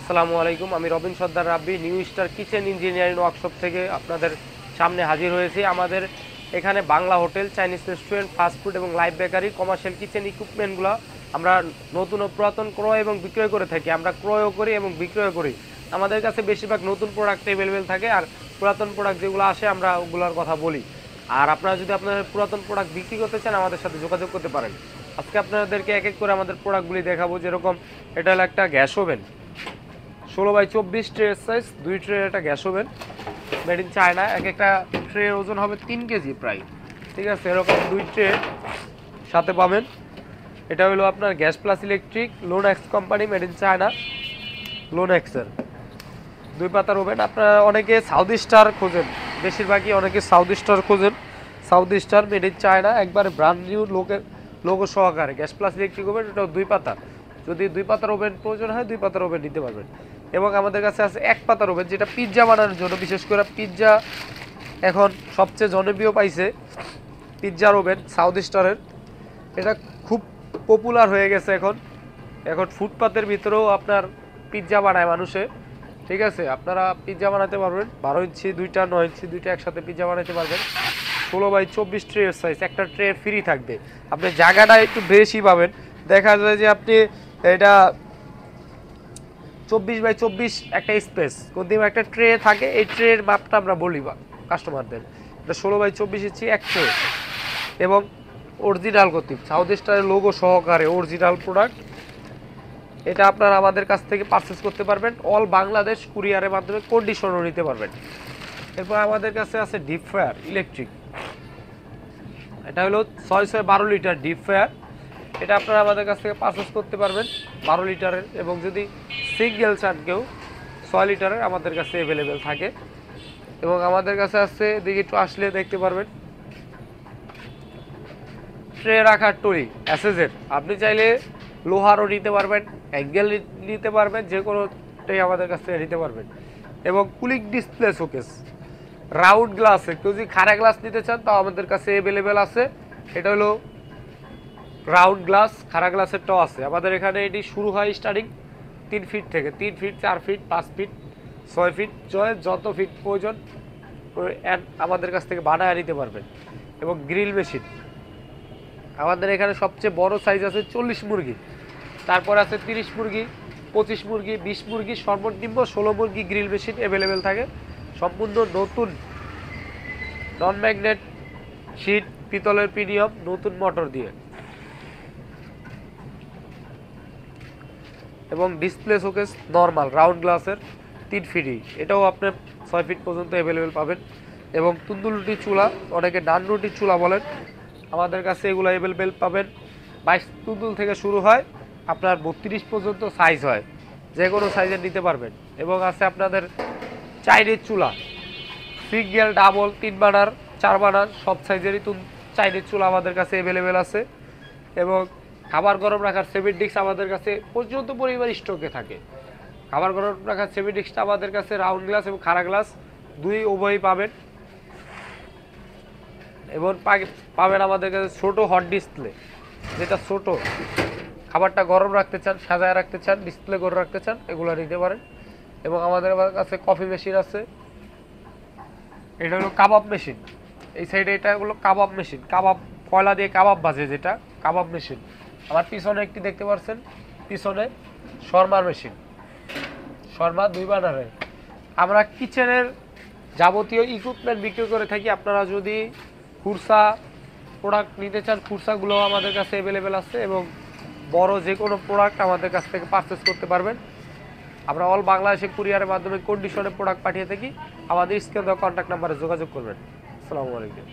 আসসালামু আলাইকুম। আমি Robin Sardar Rabbi new star kitchen engineering workshop থেকে আপনাদের সামনে হাজির হয়েছি। আমাদের এখানে Bangla hotel, Chinese restaurant, fast food এবং লাইভ বেকারি, কমার্শিয়াল কিচেন ইকুইপমেন্টগুলো আমরা নতুন ও পুরাতন ক্রয় এবং বিক্রয় করে থাকি। আমরা ক্রয়ও করি এবং বিক্রয় করি। আমাদের কাছে বেশিরভাগ নতুন প্রোডাক্ট অ্যাভেলেবেল থাকে, আর পুরাতন প্রোডাক্ট যেগুলো আসে আমরা ওগুলোর কথা বলি। আর আপনারা যদি আপনাদের পুরাতন প্রোডাক্ট বিক্রি করতে চান আমাদের সাথে যোগাযোগ করতে পারেন। আজকে আপনাদেরকে এক এক করে আমাদের প্রোডাক্টগুলি দেখাবো। যেরকম এটা হলো একটা gas oven, 16x24 tray size, 2 tray একটা gas oven, made in China. এক একটা ট্রের ওজন হবে 3 কেজি প্রায়, ঠিক আছে। এরকম 2 ট্রে সাথে পাবেন। এটা হলো আপনার gas plus electric, Lonex company, made in China, লোনেক্সের 2 পাতার ওভেন। আপনারা অনেকে সাউথ স্টার খোঁজেন, বেশিরভাগই অনেকে সাউথ স্টার খোঁজেন। South star, made in China, একবারে ব্র্যান্ড নিউ লোগো সহকারে গ্যাস প্লাস ইলেকট্রিক ওভেন। এটাও 2 পাতা, যদি 2 পাতার ওভেন প্রয়োজন হয় 2 পাতার ওভেন নিতে পারবেন। এবং আমাদের কাছে আছে 1 পাতার ওভেন, যেটা পিৎজা বানানোর জন্য, বিশেষ করে পিৎজা এখন সবচেয়ে জনপ্রিয় পাইছে পিৎজার ওভেন সাউথ স্টারের। এটা খুব পপুলার হয়ে গেছে এখন। এখন ফুটপাতের ভিতরেও আপনার পিৎজা বানায় মানুষে, ঠিক আছে। আপনারা পিৎজা বানাতে পারবেন, 12 ইঞ্চি 2টা, 9 ইঞ্চি 2টা একসাথে পিৎজা বানাতে পারবেন। 16x24 ট্রের সাইজ, একটা ট্রে ফ্রি থাকবে। আপনি জায়গাটা একটু বেশি পাবেন। দেখা যায় যে আপনি এটা 24x24 একটা স্পেস, কিন্তু একটা ট্রে থাকে, এই ট্রের মাপটা আমরা বলি কাস্টমারদের। এটা 16x24 ইঞ্চি এক ট্রে এবং অরিজিনাল গতি, সাউথ স্টারের লোগো সহকারে অরিজিনাল প্রোডাক্ট। এটা আপনারা আমাদের কাছ থেকে পারচেস করতে পারবেন। অল বাংলাদেশ কুরিয়ারের মাধ্যমে কন্ডিশনও নিতে পারবেন। এরপর আমাদের কাছে আছে ডিপ ফ্রায়ার ইলেকট্রিক। এটা হলো 612 লিটার ডিপ ফ্রায়ার। এটা আপনারা আমাদের কাছ থেকে পারচেস করতে পারবেন 12 লিটারের, এবং যদি সিঙ্গেল চান কেউ 6 লিটারের আমাদের কাছে অ্যাভেলেবেল থাকে। এবং আমাদের কাছে আছে, দিকে একটু আসলে দেখতে পারবেন, ট্রে রাখার টুলি এসএসের। আপনি চাইলে লোহারও নিতে পারবেন, অ্যাঙ্গেল নিতে পারবেন, যে কোনোটাই আমাদের কাছ থেকে নিতে পারবেন। এবং কুলিং ডিসপ্লে শোকেস, রাউন্ড গ্লাসে কেউ যদি খাড়া গ্লাস নিতে চান তাও আমাদের কাছে অ্যাভেলেবেল আছে। এটা হলো রাউন্ড গ্লাস, খাড়া গ্লাসেরটাও আছে আমাদের এখানে। এটি শুরু হয় স্টার্টিং 3 ফিট থেকে, 3 ফিট, 4 ফিট, 5 ফিট, 6 ফিট, যত ফিট প্রয়োজন আমাদের কাছ থেকে বানায় নিতে পারবেন। এবং গ্রিল মেশিন আমাদের এখানে সবচেয়ে বড় সাইজ আছে 40 মুরগি, তারপর আছে 30 মুরগি, 25 মুরগি, 20 মুরগি, সর্বনিম্ন 16 মুরগি গ্রিল মেশিন অ্যাভেলেবেল থাকে। সম্পূর্ণ নতুন নন ম্যাগনেট শীট, পিতলের প্রিমিয়াম, নতুন মোটর দিয়ে। এবং ডিসপ্লে শোকেস নর্মাল রাউন্ড গ্লাসের 3 ফিটই, এটাও আপনার 6 ফিট পর্যন্ত অ্যাভেলেবেল পাবেন। এবং তন্দুর রুটি চুলা, অনেকে নান রুটির চুলা বলেন, আমাদের কাছে এগুলো অ্যাভেলেবেল পাবেন। 22 তুন্দুল থেকে শুরু হয়, আপনার 32 পর্যন্ত সাইজ হয়, যে কোনো সাইজের নিতে পারবেন। এবং আছে আপনাদের চাইনিজ চুলা, সিঙ্গেল, ডাবল, 3 বার্নার, 4 বার্নার, সব সাইজেরই চাইনিজ চুলা আমাদের কাছে অ্যাভেলেবেল আছে। এবং খাবার গরম রাখার 7 ডিস্ক আমাদের কাছে পর্যন্ত পরিমাণ স্টকে থাকে। খাবার গরম রাখার 7 ডিস্কটা আমাদের কাছে রাউন্ড গ্লাস এবং খাড়া গ্লাস উভয়ই পাবেন। এবং পাবেন আমাদের কাছে ছোটো হট ডিসপ্লে, যেটা ছোটো খাবারটা গরম রাখতে চান, সাজায় রাখতে চান, ডিসপ্লে করে রাখতে চান, এগুলো নিতে পারেন। এবং আমাদের কাছে কফি মেশিন আছে। এটা হলো কাবাব মেশিন, এই সাইডে এটা হলো কাবাব মেশিন, কাবাব কয়লা দিয়ে কাবাব ভাজে, যেটা কাবাব মেশিন। আমার পিছনে একটি দেখতে পাচ্ছেন, পিছনে শর্মার মেশিন, শর্মা 2 বার্নারের। আমরা কিচেনের যাবতীয় ইকুইপমেন্ট বিক্রি করে থাকি। আপনারা যদি খুরসা প্রোডাক্ট নিতে চান, খুরসাগুলো আমাদের কাছে অ্যাভেলেবেল আছে। এবং বড় যে কোনো প্রোডাক্ট আমাদের কাছ থেকে পারচেস করতে পারবেন। আমরা অল বাংলাদেশে কুরিয়ারের মাধ্যমে কন্ডিশনে প্রোডাক্ট পাঠিয়ে থাকি। আমাদের স্ক্রিনে দেওয়া কন্ট্যাক্ট নাম্বারে যোগাযোগ করবেন। আসসালামু আলাইকুম।